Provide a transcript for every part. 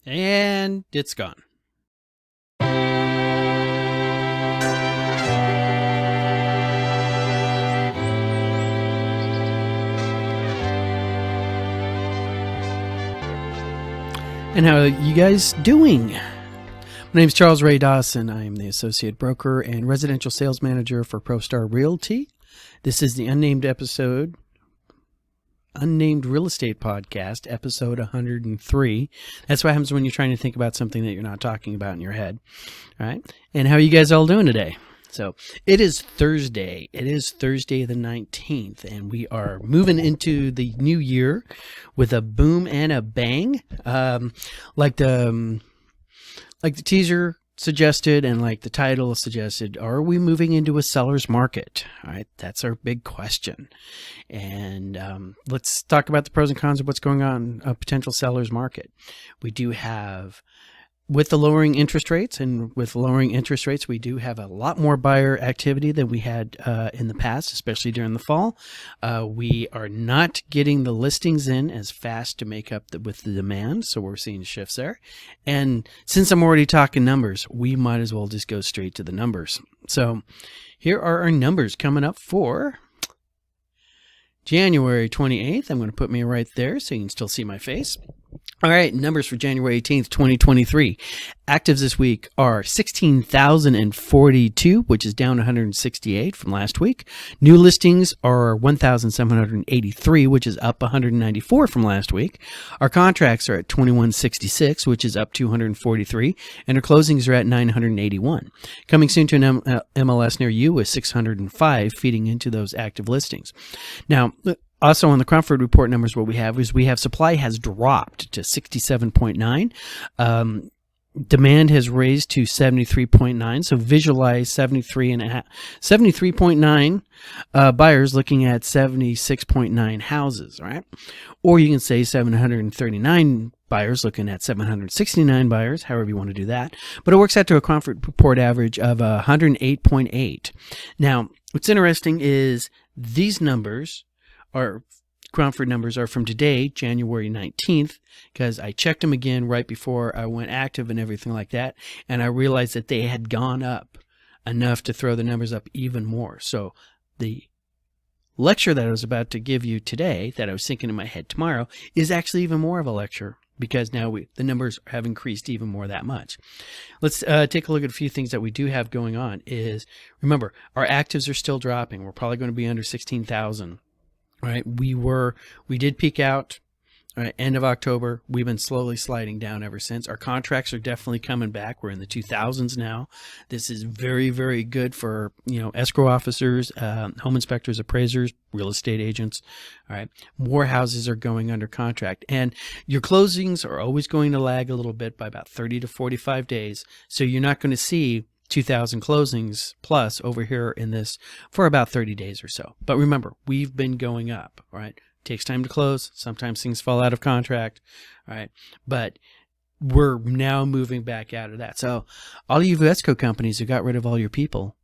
And it's gone. And how are you guys doing? My name is Charles Ray Dawson. I am the Associate Broker and Residential Sales Manager for ProStar Realty. This is the Unnamed Real Estate Podcast, episode 103. That's what happens when you're trying to think about something that you're not talking about in your head. All right. And how are you guys all doing today? So it is Thursday. It is Thursday the 19th, and we are moving into the new year with a boom and a bang. Like the teaser suggested and like the title suggested, are we moving into a seller's market? All right, that's our big question. And let's talk about the pros and cons of what's going on in a potential seller's market. We do have, with the lowering interest rates, we do have a lot more buyer activity than we had in the past, especially during the fall. We are not getting the listings in as fast to make up with the demand, so we're seeing shifts there. And since I'm already talking numbers, we might as well just go straight to the numbers. So here are our numbers coming up for January 28th. I'm going to put me right there so you can still see my face. All right, numbers for January 18th, 2023. Actives this week are 16,042, which is down 168 from last week. New listings are 1,783, which is up 194 from last week. Our contracts are at 2,166, which is up 243, and our closings are at 981. Coming soon to an MLS near you is 605, feeding into those active listings. Now, also on the Cromford Report numbers, what we have is supply has dropped to 67.9. Demand has raised to 73.9. So visualize 73.9 buyers looking at 76.9 houses, right? Or you can say 739 buyers looking at 769 buyers, however you want to do that. But it works out to a Cromford Report average of 108.8. Now, what's interesting is these numbers Cromford numbers are from today, January 19th, because I checked them again right before I went active and everything like that, and I realized that they had gone up enough to throw the numbers up even more. So the lecture that I was about to give you today, that I was thinking in my head tomorrow, is actually even more of a lecture, because now the numbers have increased even more that much. Let's take a look at a few things that we do have going on. Remember, our actives are still dropping. We're probably going to be under 16,000. Right, we did peak out end of October. We've been slowly sliding down ever since. Our contracts are definitely coming back. We're in the 2000s now. This is very, very good for escrow officers, home inspectors, appraisers, real estate agents. All right, more houses are going under contract, and your closings are always going to lag a little bit by about 30 to 45 days. So you're not going to see 2,000 closings plus over here in this for about 30 days or so. But remember, we've been going up, right? Takes time to close. Sometimes things fall out of contract, right? But we're now moving back out of that. So all of you escrow companies who got rid of all your people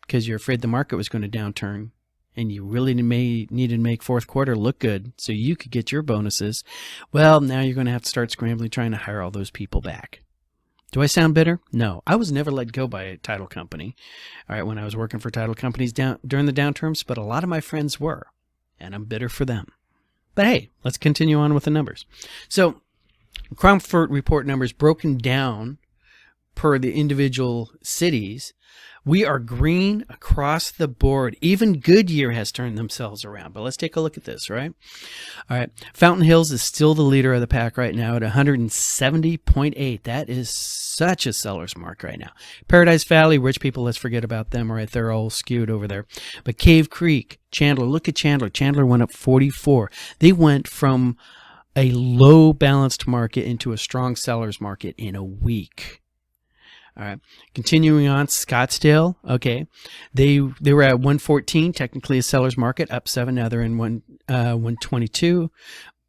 because you're afraid the market was going to downturn and you really needed to make fourth quarter look good so you could get your bonuses, well, now you're going to have to start scrambling trying to hire all those people back. Do I sound bitter? No. I was never let go by a title company, all right, when I was working for title companies during the downturns, but a lot of my friends were, and I'm bitter for them. But hey, let's continue on with the numbers. So, Cromford Report numbers broken down per the individual cities. We are green across the board. Even Goodyear has turned themselves around. But let's take a look at this, right? All right. Fountain Hills is still the leader of the pack right now at 170.8. That is such a seller's mark right now. Paradise Valley, rich people, let's forget about them, right? They're all skewed over there. But Cave Creek, Chandler, look at Chandler. Chandler went up 44. They went from a low balanced market into a strong seller's market in a week. All right. Continuing on, Scottsdale. Okay. They were at 114, technically a seller's market, up 7. Now they're in 122.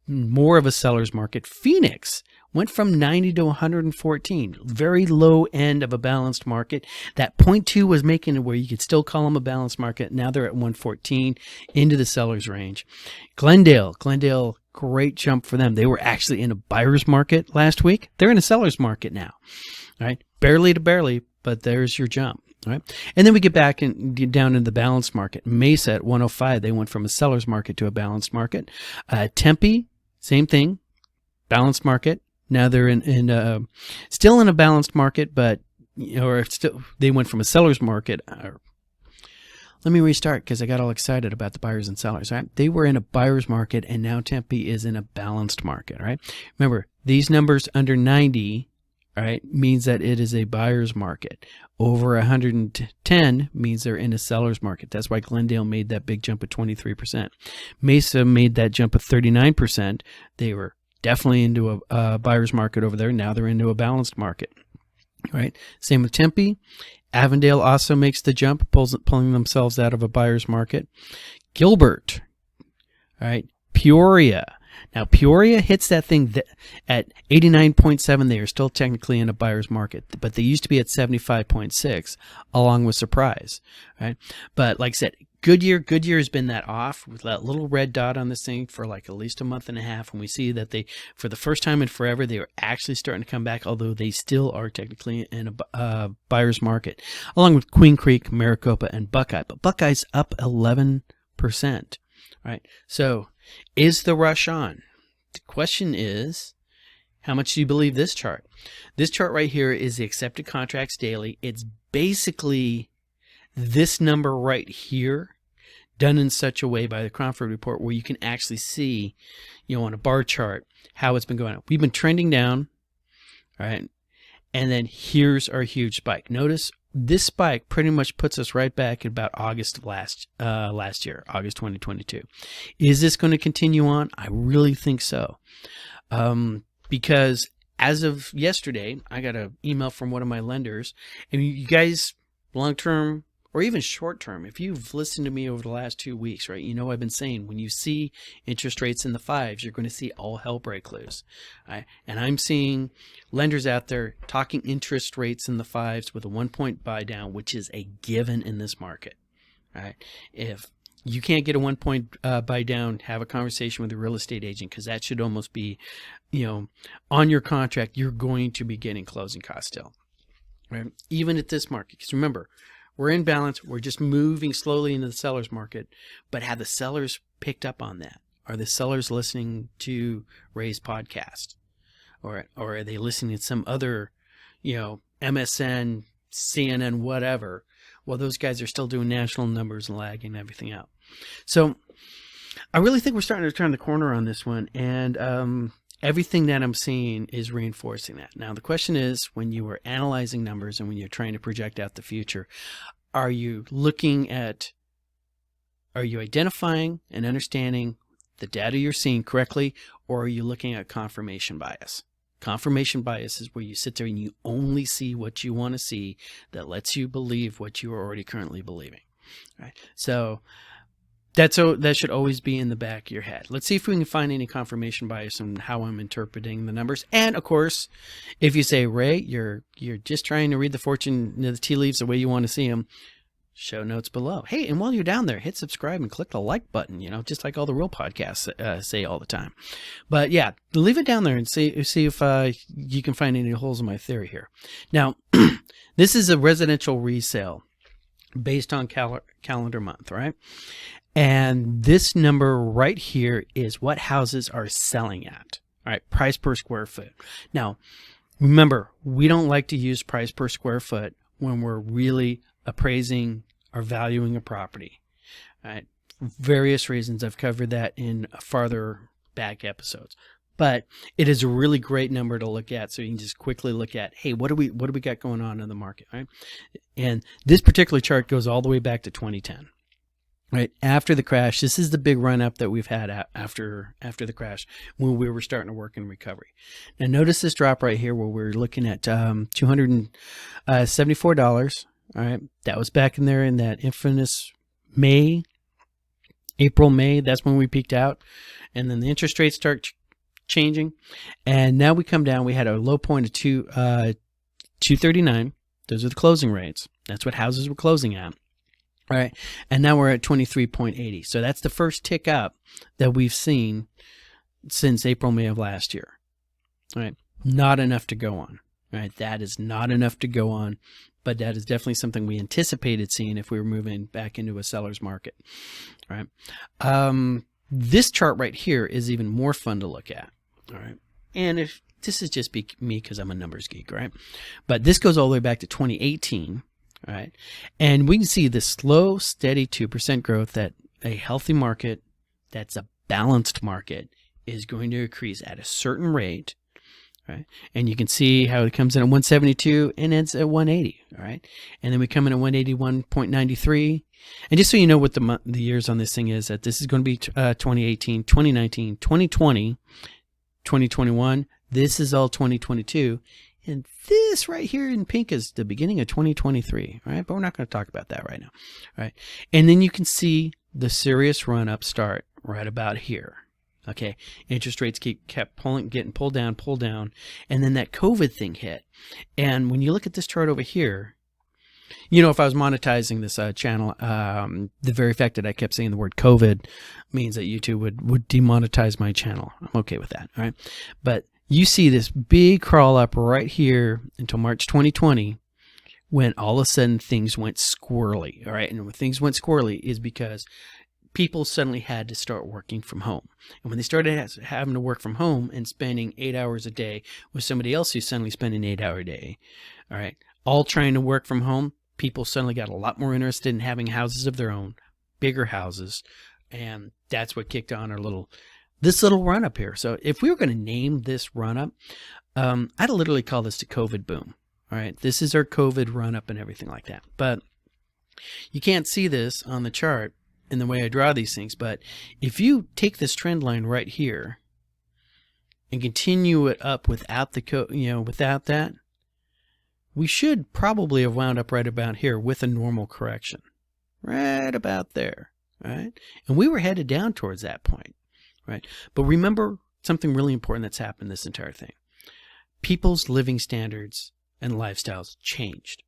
More of a seller's market. Phoenix went from 90 to 114. Very low end of a balanced market. That 0.2 was making it where you could still call them a balanced market. Now they're at 114 into the seller's range. Glendale great jump for them. They were actually in a buyer's market last week. They're in a seller's market now. All right, barely to barely, but there's your jump. All right, and then we get back and get down in the balanced market. Mesa at 105, they went from a seller's market to a balanced market. Tempe, same thing, balanced market. Now they're still in a balanced market, but they went from a seller's market. Let me restart because I got all excited about the buyers and sellers. Right, they were in a buyer's market, and now Tempe is in a balanced market. Right, remember these numbers under 90. All right, means that it is a buyer's market. Over 110 means they're in a seller's market. That's why Glendale made that big jump of 23%. Mesa made that jump of 39%. They were definitely into a buyer's market over there. Now they're into a balanced market. All right, same with Tempe. Avondale also makes the jump, pulling themselves out of a buyer's market. Gilbert, all right, Peoria. Now, Peoria hits that thing at 89.7. They are still technically in a buyer's market, but they used to be at 75.6, along with Surprise. Right? But like I said, Goodyear has been that off with that little red dot on this thing for like at least a month and a half. And we see that for the first time in forever, they are actually starting to come back, although they still are technically in a buyer's market, along with Queen Creek, Maricopa, and Buckeye. But Buckeye's up 11%. Right? So, is the rush on? The question is, how much do you believe this chart? This chart right here is the accepted contracts daily. It's basically this number right here done in such a way by the Cromford report where you can actually see, on a bar chart how it's been going up. We've been trending down, right? And then here's our huge spike. Notice this spike pretty much puts us right back at about August of last year, August 2022. Is this going to continue on? I really think so. Because as of yesterday, I got an email from one of my lenders, and you guys, long-term or even short-term, if you've listened to me over the last 2 weeks, right, I've been saying when you see interest rates in the 5s, you're going to see all hell break loose. Right? And I'm seeing lenders out there talking interest rates in the 5s with a 1-point buy down, which is a given in this market. Right? If you can't get a 1-point buy down, have a conversation with a real estate agent, because that should almost be, on your contract, you're going to be getting closing costs still. Right? Even at this market, because remember, we're in balance. We're just moving slowly into the seller's market. But have the sellers picked up on that? Are the sellers listening to Ray's podcast? Or are they listening to some other, MSN, CNN, whatever? Well, those guys are still doing national numbers and lagging and everything out. So I really think we're starting to turn the corner on this one. And everything that I'm seeing is reinforcing that. Now, the question is, when you are analyzing numbers and when you're trying to project out the future, are you identifying and understanding the data you're seeing correctly, or are you looking at confirmation bias? Confirmation bias is where you sit there and you only see what you want to see that lets you believe what you are already currently believing. Right? So that should always be in the back of your head. Let's see if we can find any confirmation bias on how I'm interpreting the numbers. And of course, if you say, Ray, you're just trying to read the tea leaves the way you want to see them, show notes below. Hey, and while you're down there, hit subscribe and click the like button, just like all the real podcasts say all the time. But yeah, leave it down there and see if you can find any holes in my theory here. Now, this is a residential resale based on calendar month, right? And this number right here is what houses are selling at. All right, price per square foot. Now, remember, we don't like to use price per square foot when we're really appraising or valuing a property. All right, for various reasons. I've covered that in farther back episodes. But it is a really great number to look at, so you can just quickly look at, hey, what do we got going on in the market, right? And this particular chart goes all the way back to 2010. Right after the crash, this is the big run up that we've had after the crash when we were starting to work in recovery. Now notice this drop right here where we're looking at $274. All right, that was back in there in that infamous April, May. That's when we peaked out, and then the interest rates start changing, and now we come down. We had a low point of 239. Those are the closing rates. That's what houses were closing at. All right, and now we're at 23.80. So that's the first tick up that we've seen, since April, May of last year. All right. Not enough to go on. All right. That is not enough to go on, but that is definitely something we anticipated seeing if we were moving back into a seller's market. All right. This chart right here is even more fun to look at. All right. And if this is just me because I'm a numbers geek, right? But this goes all the way back to 2018. All right. And we can see the slow, steady 2% growth that a healthy market, that's a balanced market, is going to increase at a certain rate. Right. And you can see how it comes in at 172 and ends at 180. All right. And then we come in at 181.93. And just so you know what the years on this thing is, that this is going to be 2018, 2019, 2020, 2021. This is all 2022. And this right here in pink is the beginning of 2023. All right. But we're not going to talk about that right now. All right. And then you can see the serious run up start right about here. Okay, interest rates kept getting pulled down, and then that COVID thing hit. And when you look at this chart over here, you know, if I was monetizing this channel, the very fact that I kept saying the word COVID means that YouTube would demonetize my channel. I'm okay with that, all right? But you see this big crawl up right here until March 2020, when all of a sudden things went squirrely, all right? And when things went squirrely is because people suddenly had to start working from home. And when they started having to work from home and spending 8 hours a day with somebody else who's suddenly spending an 8-hour day, all right, all trying to work from home, people suddenly got a lot more interested in having houses of their own, bigger houses, and that's what kicked on this little run up here. So if we were going to name this run up, I'd literally call this the COVID boom. All right, this is our COVID run up and everything like that. But you can't see this on the chart in the way I draw these things, but if you take this trend line right here and continue it up without without that, we should probably have wound up right about here with a normal correction, right about there, right? And we were headed down towards that point, right? But remember something really important that's happened this entire thing. People's living standards and lifestyles changed.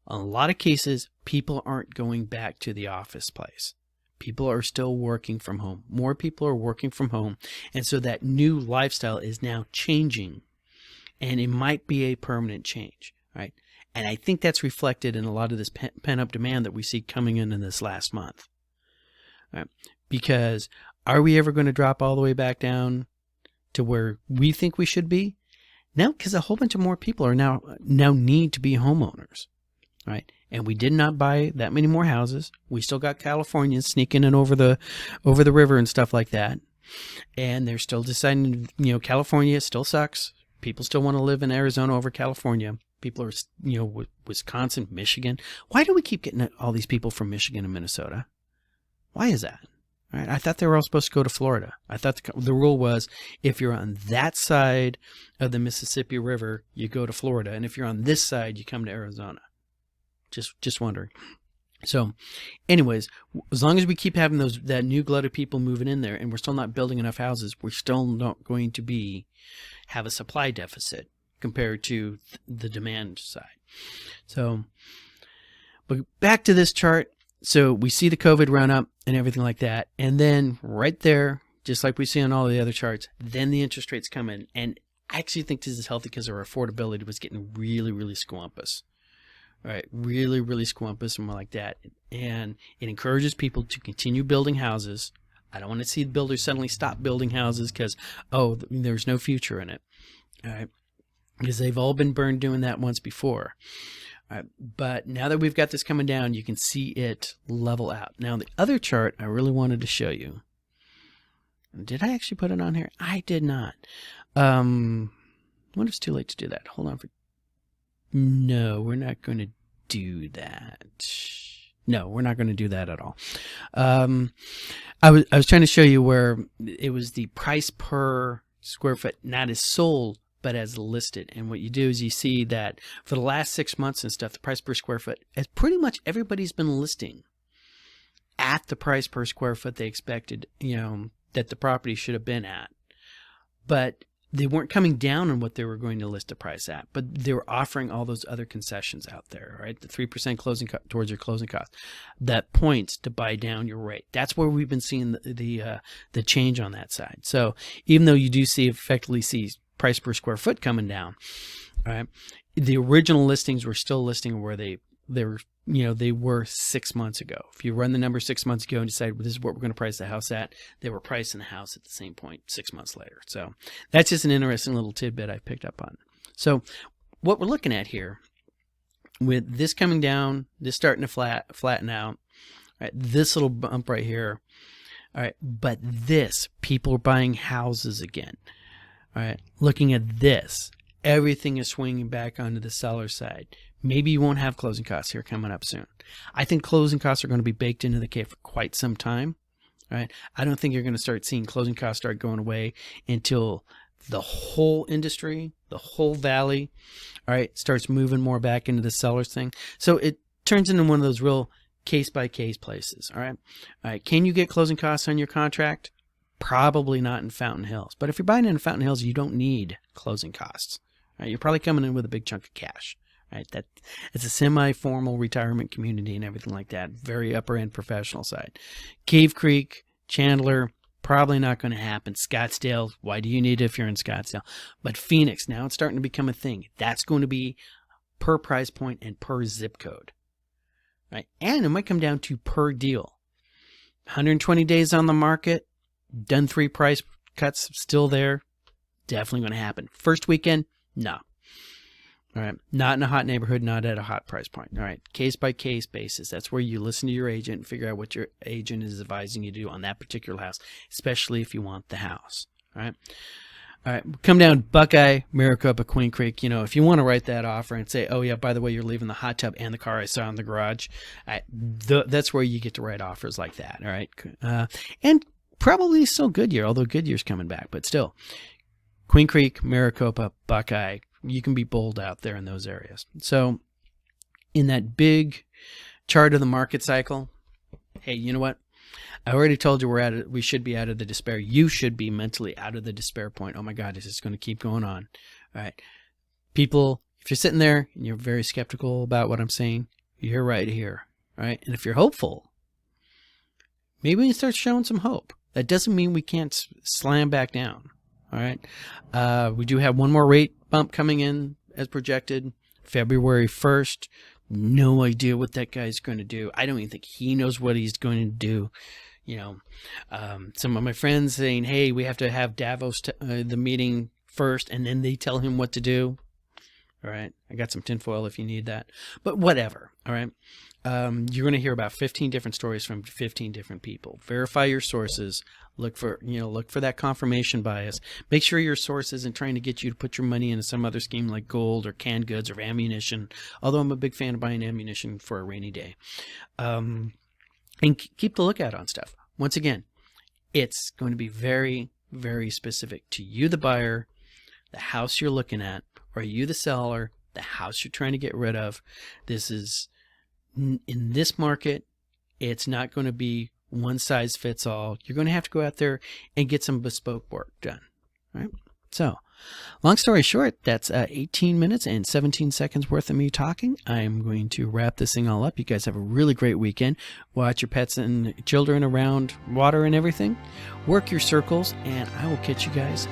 In a lot of cases, people aren't going back to the office place. People are still working from home. More people are working from home. And so that new lifestyle is now changing. And it might be a permanent change, right? And I think that's reflected in a lot of this pent-up demand that we see coming in this last month. Right? Because are we ever going to drop all the way back down to where we think we should be? No, because a whole bunch of more people are now need to be homeowners. Right, and we did not buy that many more houses. We still got Californians sneaking in over the river and stuff like that, and they're still deciding. California still sucks. People still want to live in Arizona over California. People are, Wisconsin, Michigan. Why do we keep getting all these people from Michigan and Minnesota? Why is that? Right, I thought they were all supposed to go to Florida. I thought the rule was if you're on that side of the Mississippi River, you go to Florida, and if you're on this side, you come to Arizona. Just wondering. So anyways, as long as we keep having that new glut of people moving in there and we're still not building enough houses, we're still not going to have a supply deficit compared to the demand side. So, but back to this chart. So we see the COVID run up and everything like that. And then right there, just like we see on all the other charts, then the interest rates come in. And I actually think this is healthy because our affordability was getting really, really squampus. Right, really, really squampus and more like that. And it encourages people to continue building houses. I don't want to see the builders suddenly stop building houses because, there's no future in it. All right, because they've all been burned doing that once before. All right, but now that we've got this coming down, you can see it level out. Now, the other chart I really wanted to show you. Did I actually put it on here? I did not. I wonder if it's too late to do that. Hold on. No, we're not going to do that. No, we're not going to do that at all. I was trying to show you where it was the price per square foot, not as sold, but as listed. And what you do is you see that for the last 6 months and stuff, the price per square foot, as pretty much everybody's been listing at the price per square foot they expected, that the property should have been at. But they weren't coming down on what they were going to list a price at, but they were offering all those other concessions out there, right? The 3% closing towards your closing cost, that points to buy down your rate. That's where we've been seeing the change on that side. So even though you do effectively see price per square foot coming down, right? The original listings were still listing where they were 6 months ago. If you run the number 6 months ago and decide, well, this is what we're going to price the house at, they were pricing the house at the same point 6 months later. So that's just an interesting little tidbit I picked up on. So what we're looking at here, with this coming down, this starting to flatten out, right, this little bump right here, all right, but this, people are buying houses again, all right, looking at this, everything is swinging back onto the seller side. Maybe you won't have closing costs here coming up soon. I think closing costs are going to be baked into the cake for quite some time. Right? I don't think you're going to start seeing closing costs start going away until the whole industry, the whole valley, all right, starts moving more back into the seller's thing. So it turns into one of those real case-by-case places. All right? All right. Can you get closing costs on your contract? Probably not in Fountain Hills. But if you're buying in Fountain Hills, you don't need closing costs. Right? You're probably coming in with a big chunk of cash. Right, it's a semi-formal retirement community and everything like that. Very upper-end professional side. Cave Creek, Chandler, probably not going to happen. Scottsdale, why do you need it if you're in Scottsdale? But Phoenix, now it's starting to become a thing. That's going to be per price point and per zip code. Right, and it might come down to per deal. 120 days on the market, done 3 price cuts, still there. Definitely going to happen. First weekend, no. All right, not in a hot neighborhood, not at a hot price point. All right, case by case basis. That's where you listen to your agent and figure out what your agent is advising you to do on that particular house, especially if you want the house. All right, come down Buckeye, Maricopa, Queen Creek. You know, if you want to write that offer and say, oh yeah, by the way, you're leaving the hot tub and the car I saw in the garage, that's where you get to write offers like that. All right, and probably still Goodyear, although Goodyear's coming back, but still, Queen Creek, Maricopa, Buckeye. You can be bold out there in those areas. So in that big chart of the market cycle, hey, you know what? I already told you we should be out of the despair. You should be mentally out of the despair point. Oh my God, this is going to keep going on. All right. People, if you're sitting there and you're very skeptical about what I'm saying, you're right here. All right. And if you're hopeful, maybe we can start showing some hope. That doesn't mean we can't slam back down. All right. We do have one more rate bump coming in as projected, February 1st. No idea what that guy's going to do. I don't even think he knows what he's going to do. You know, some of my friends saying, hey, we have to have Davos, the meeting first, and then they tell him what to do. All right. I got some tinfoil if you need that. But whatever. All right. You're going to hear about 15 different stories from 15 different people. Verify your sources. Look for that confirmation bias. Make sure your source isn't trying to get you to put your money into some other scheme like gold or canned goods or ammunition. Although I'm a big fan of buying ammunition for a rainy day. And keep the lookout on stuff. Once again, it's going to be very, very specific to you, the buyer, the house you're looking at, or you, the seller, the house you're trying to get rid of. This is, in this market, it's not going to be one size fits all. You're going to have to go out there and get some bespoke work done. All right? So, long story short, that's 18 minutes and 17 seconds worth of me talking. I'm going to wrap this thing all up. You guys have a really great weekend. Watch your pets and children around water and everything. Work your circles, and I will catch you guys